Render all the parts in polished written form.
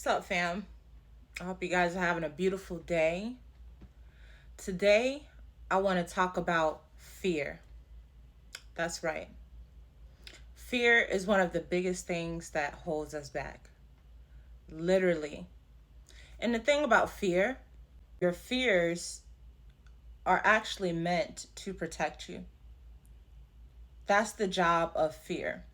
What's up, fam? I hope you guys are having a beautiful day. Today, I want to talk about fear. That's right. Fear is one of the biggest things that holds us back. Literally. And the thing about fear, your fears are actually meant to protect you. That's the job of fear.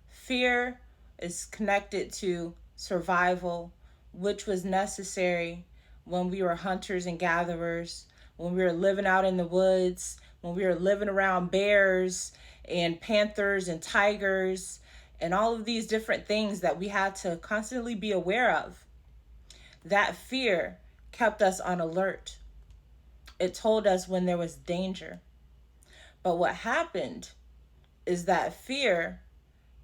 Fear is connected to survival, which was necessary when we were hunters and gatherers, when we were living out in the woods, when we were living around bears and panthers and tigers and all of these different things that we had to constantly be aware of. That fear kept us on alert. It told us when there was danger. But what happened is that fear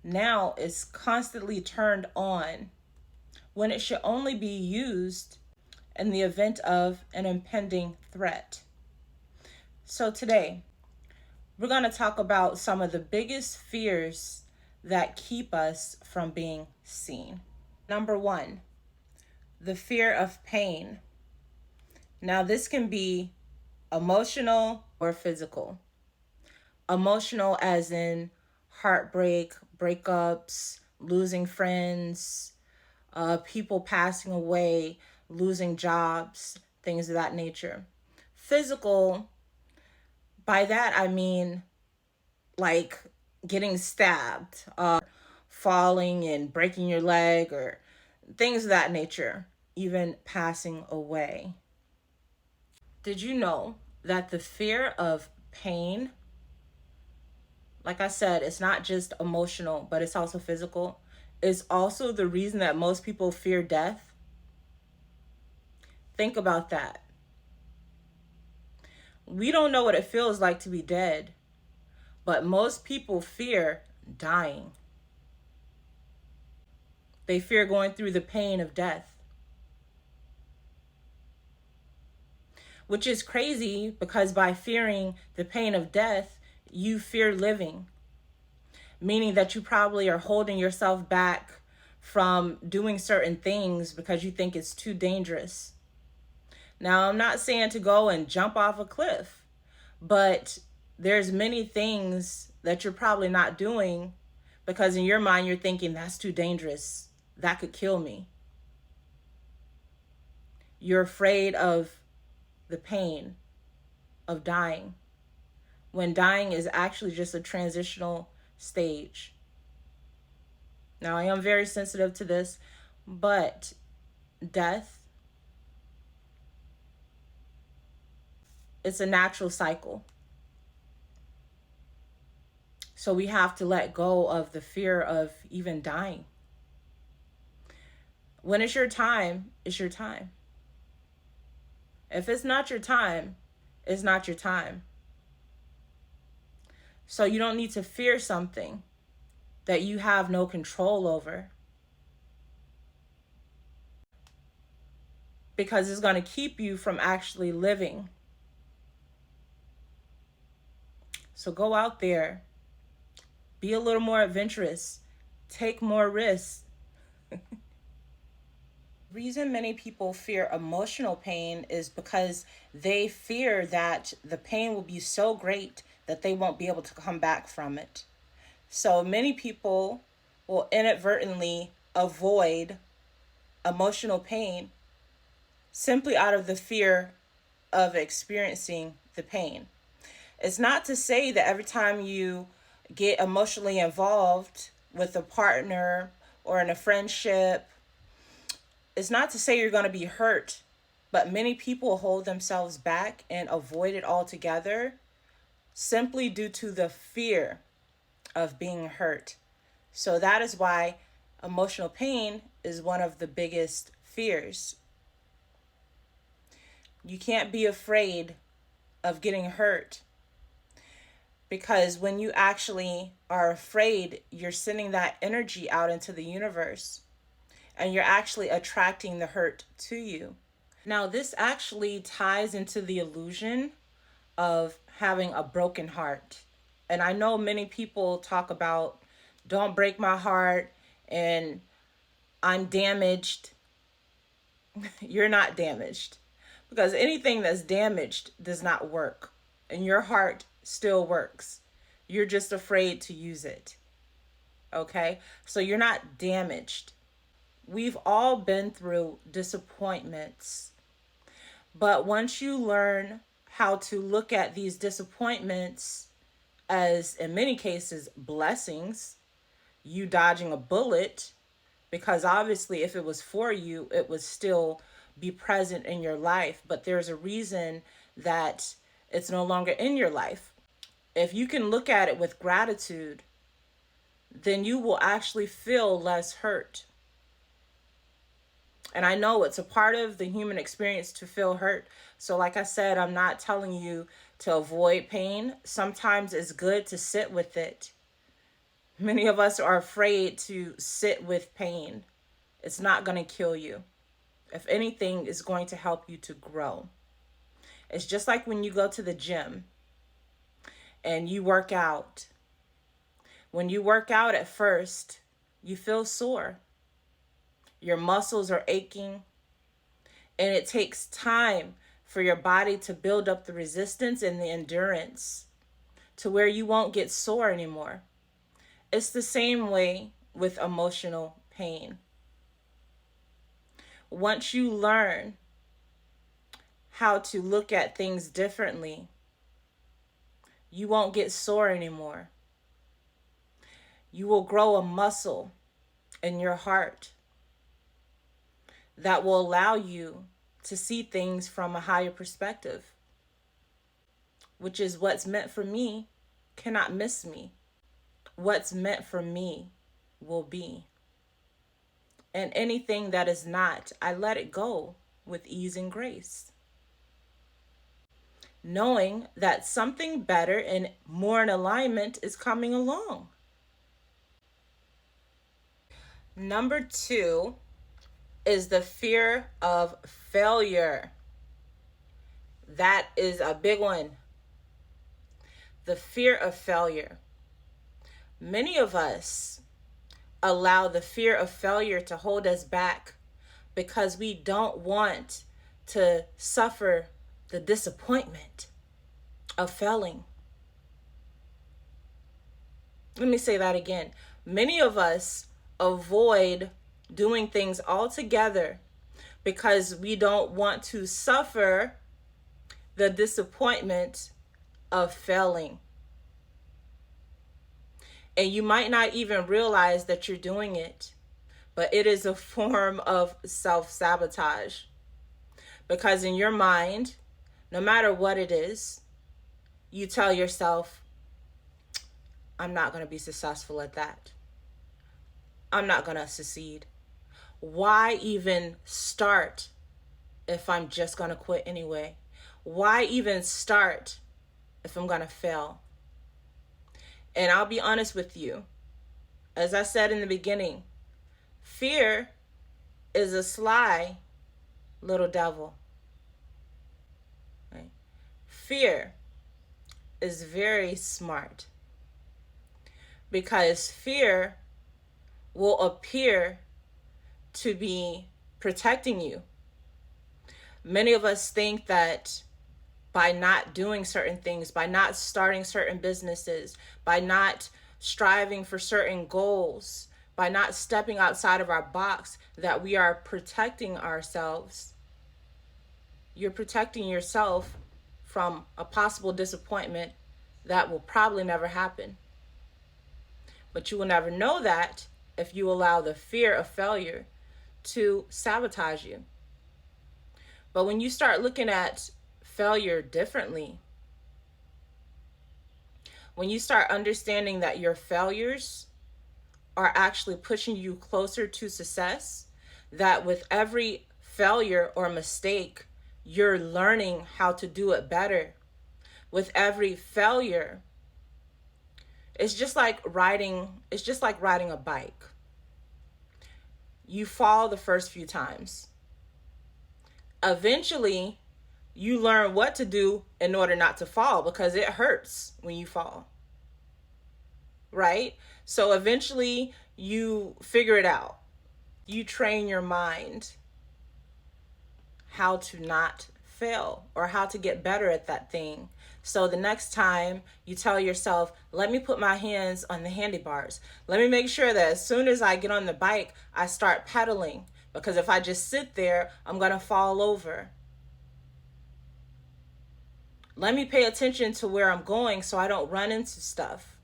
now is constantly turned on when it should only be used in the event of an impending threat. So today, we're going to talk about some of the biggest fears that keep us from being seen. Number one, the fear of pain. Now, this can be emotional or physical. Emotional, as in heartbreak, breakups, losing friends, people passing away, losing jobs, things of that nature. Physical, by that I mean like getting stabbed, falling and breaking your leg, or things of that nature, even passing away. Did you know that the fear of pain, like I said, it's not just emotional, but it's also physical, is also the reason that most people fear death? Think about that. We don't know what it feels like to be dead, but most people fear dying. They fear going through the pain of death, which is crazy because by fearing the pain of death, you fear living, meaning that you probably are holding yourself back from doing certain things because you think it's too dangerous. Now, I'm not saying to go and jump off a cliff, but there's many things that you're probably not doing because in your mind you're thinking that's too dangerous. That could kill me. You're afraid of the pain of dying, when dying is actually just a transitional stage. Now, I am very sensitive to this, but death, it's a natural cycle. So we have to let go of the fear of even dying. When it's your time, it's your time. If it's not your time, it's not your time. So you don't need to fear something that you have no control over, because it's going to keep you from actually living. So go out there, be a little more adventurous, take more risks. Reason many people fear emotional pain is because they fear that the pain will be so great that they won't be able to come back from it. So many people will inadvertently avoid emotional pain simply out of the fear of experiencing the pain. It's not to say that every time you get emotionally involved with a partner or in a friendship, it's not to say you're going to be hurt, but many people hold themselves back and avoid it altogether simply due to the fear of being hurt. So that is why emotional pain is one of the biggest fears. You can't be afraid of getting hurt, because when you actually are afraid, you're sending that energy out into the universe and you're actually attracting the hurt to you. Now, this actually ties into the illusion of having a broken heart. And I know many people talk about, don't break my heart, and I'm damaged. You're not damaged, because anything that's damaged does not work, and your heart still works. You're just afraid to use it. Okay? So you're not damaged. We've all been through disappointments. But once you learn how to look at these disappointments as, in many cases, blessings, you dodging a bullet, because obviously if it was for you, it would still be present in your life. But there's a reason that it's no longer in your life. If you can look at it with gratitude, then you will actually feel less hurt. And I know it's a part of the human experience to feel hurt. So like I said, I'm not telling you to avoid pain. Sometimes it's good to sit with it. Many of us are afraid to sit with pain. It's not going to kill you. If anything, it's going to help you to grow. It's just like when you go to the gym and you work out. When you work out at first, you feel sore. Your muscles are aching, and it takes time for your body to build up the resistance and the endurance to where you won't get sore anymore. It's the same way with emotional pain. Once you learn how to look at things differently, you won't get sore anymore. You will grow a muscle in your heart that will allow you to see things from a higher perspective, which is what's meant for me cannot miss me. What's meant for me will be. And anything that is not, I let it go with ease and grace, knowing that something better and more in alignment is coming along. Number 2 is the fear of failure. That is a big one. The fear of failure. Many of us allow the fear of failure to hold us back because we don't want to suffer the disappointment of failing. Let me say that again. Many of us avoid doing things altogether because we don't want to suffer the disappointment of failing. And you might not even realize that you're doing it, but it is a form of self-sabotage. Because in your mind, no matter what it is, you tell yourself, I'm not going to be successful at that. I'm not going to succeed. Why even start if I'm just going to quit anyway? Why even start if I'm going to fail? And I'll be honest with you. As I said in the beginning, fear is a sly little devil. Right? Fear is very smart, because fear will appear to be protecting you. Many of us think that by not doing certain things, by not starting certain businesses, by not striving for certain goals, by not stepping outside of our box, that we are protecting ourselves. You're protecting yourself from a possible disappointment that will probably never happen. But you will never know that if you allow the fear of failure to sabotage you. But when you start looking at failure differently, when you start understanding that your failures are actually pushing you closer to success, that with every failure or mistake, you're learning how to do it better. With every failure, it's just like riding a bike. You fall the first few times. Eventually, you learn what to do in order not to fall, because it hurts when you fall. Right? So eventually you figure it out. You train your mind how to not fail or how to get better at that thing. So the next time you tell yourself, let me put my hands on the handlebars. Let me make sure that as soon as I get on the bike, I start pedaling. Because if I just sit there, I'm going to fall over. Let me pay attention to where I'm going so I don't run into stuff.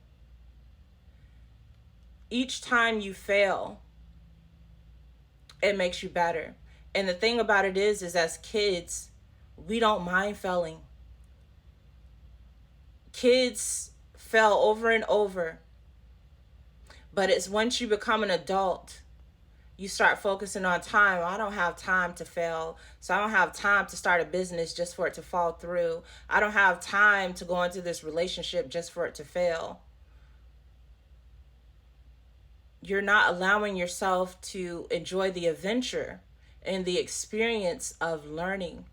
Each time you fail, it makes you better. And the thing about it is as kids, we don't mind failing. Kids fail over and over. But it's once you become an adult, you start focusing on time. I don't have time to fail. So I don't have time to start a business just for it to fall through. I don't have time to go into this relationship just for it to fail. You're not allowing yourself to enjoy the adventure and the experience of learning.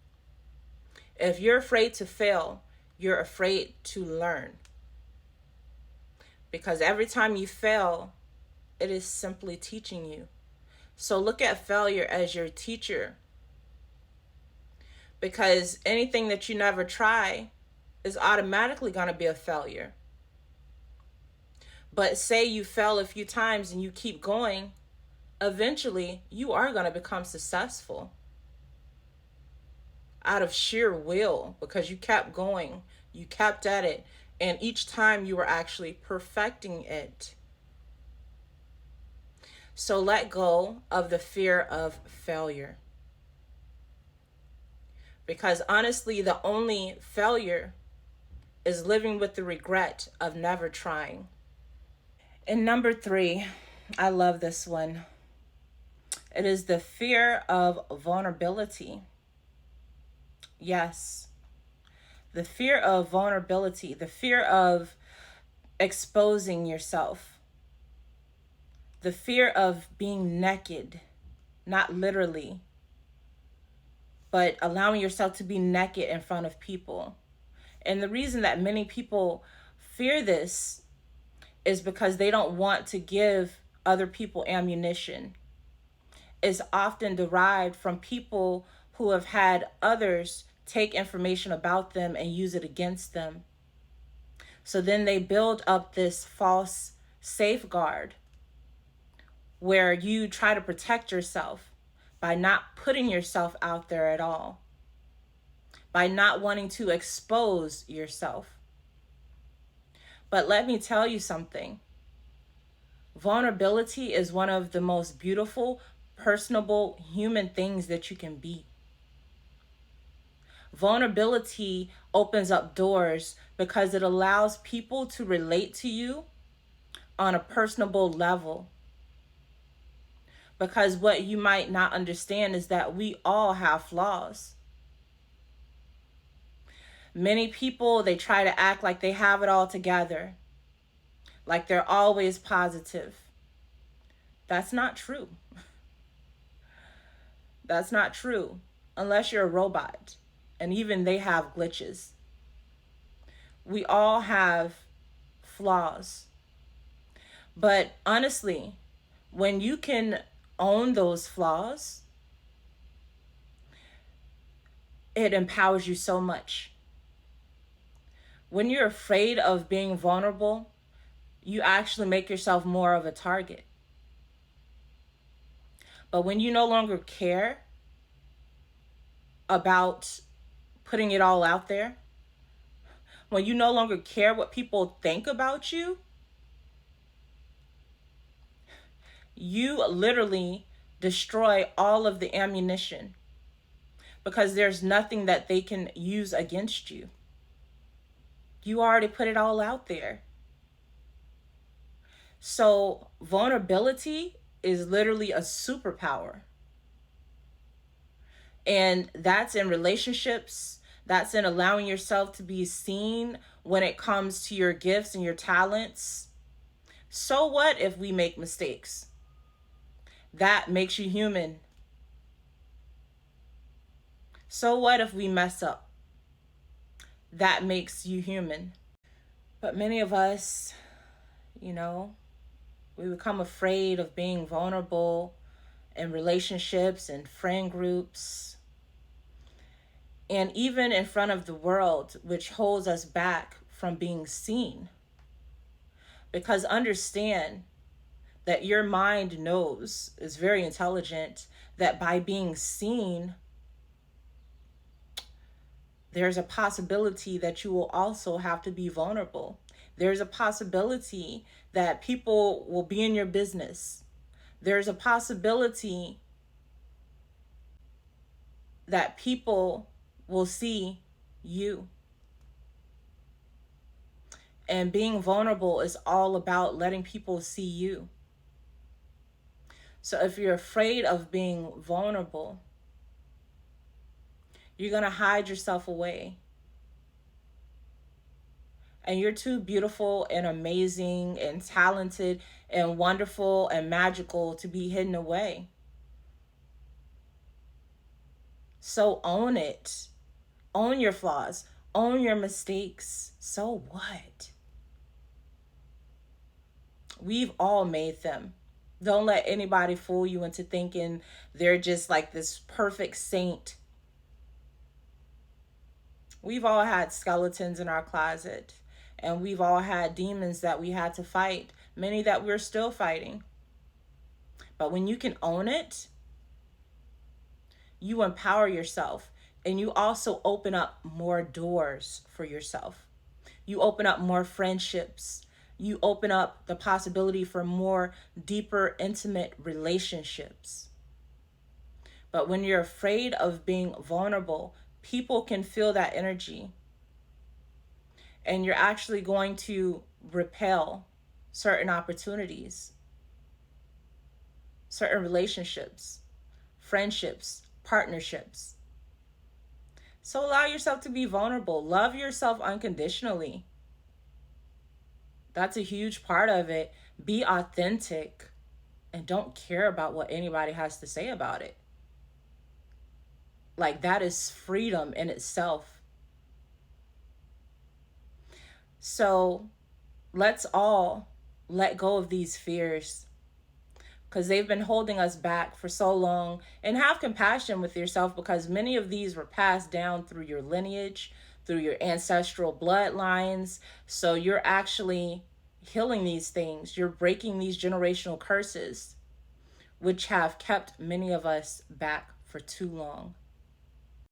If you're afraid to fail, you're afraid to learn. Because every time you fail, it is simply teaching you. So look at failure as your teacher. Because anything that you never try is automatically going to be a failure. But say you fail a few times and you keep going, eventually you are going to become successful out of sheer will because you kept going, you kept at it, and each time you were actually perfecting it. So let go of the fear of failure. Because honestly, the only failure is living with the regret of never trying. And number 3, I love this one. It is the fear of vulnerability. Yes. The fear of vulnerability, the fear of exposing yourself, the fear of being naked, not literally, but allowing yourself to be naked in front of people. And the reason that many people fear this is because they don't want to give other people ammunition. It's often derived from people who have had others take information about them and use it against them. So then they build up this false safeguard where you try to protect yourself by not putting yourself out there at all, by not wanting to expose yourself. But let me tell you something. Vulnerability is one of the most beautiful, personable human things that you can be. Vulnerability opens up doors because it allows people to relate to you on a personable level. Because what you might not understand is that we all have flaws. Many people, they try to act like they have it all together, like they're always positive. That's not true. That's not true, unless you're a robot, and even they have glitches. We all have flaws. But honestly, when you can own those flaws, it empowers you so much. When you're afraid of being vulnerable, you actually make yourself more of a target. But when you no longer care about putting it all out there, when you no longer care what people think about you, you literally destroy all of the ammunition because there's nothing that they can use against you. You already put it all out there. So vulnerability is literally a superpower. And that's in relationships. That's in allowing yourself to be seen when it comes to your gifts and your talents. So what if we make mistakes? That makes you human. So what if we mess up? That makes you human. But many of us, we become afraid of being vulnerable in relationships and friend groups. and even in front of the world, which holds us back from being seen. Because understand that your mind knows, is very intelligent, that by being seen, there's a possibility that you will also have to be vulnerable. There's a possibility that people will be in your business. There's a possibility that people will see you. And being vulnerable is all about letting people see you. So if you're afraid of being vulnerable, you're going to hide yourself away. And you're too beautiful and amazing and talented and wonderful and magical to be hidden away. So own it. Own your flaws. Own your mistakes. So what? We've all made them. Don't let anybody fool you into thinking they're just like this perfect saint. We've all had skeletons in our closet, and we've all had demons that we had to fight, many that we're still fighting. But when you can own it, you empower yourself, and you also open up more doors for yourself. You open up more friendships. You open up the possibility for more deeper, intimate relationships. But when you're afraid of being vulnerable, people can feel that energy. And you're actually going to repel certain opportunities, certain relationships, friendships, partnerships. So allow yourself to be vulnerable. Love yourself unconditionally. That's a huge part of it. Be authentic and don't care about what anybody has to say about it. Like, that is freedom in itself. So let's all let go of these fears, because they've been holding us back for so long. And have compassion with yourself, because many of these were passed down through your lineage, through your ancestral bloodlines. So you're actually healing these things. You're breaking these generational curses, which have kept many of us back for too long.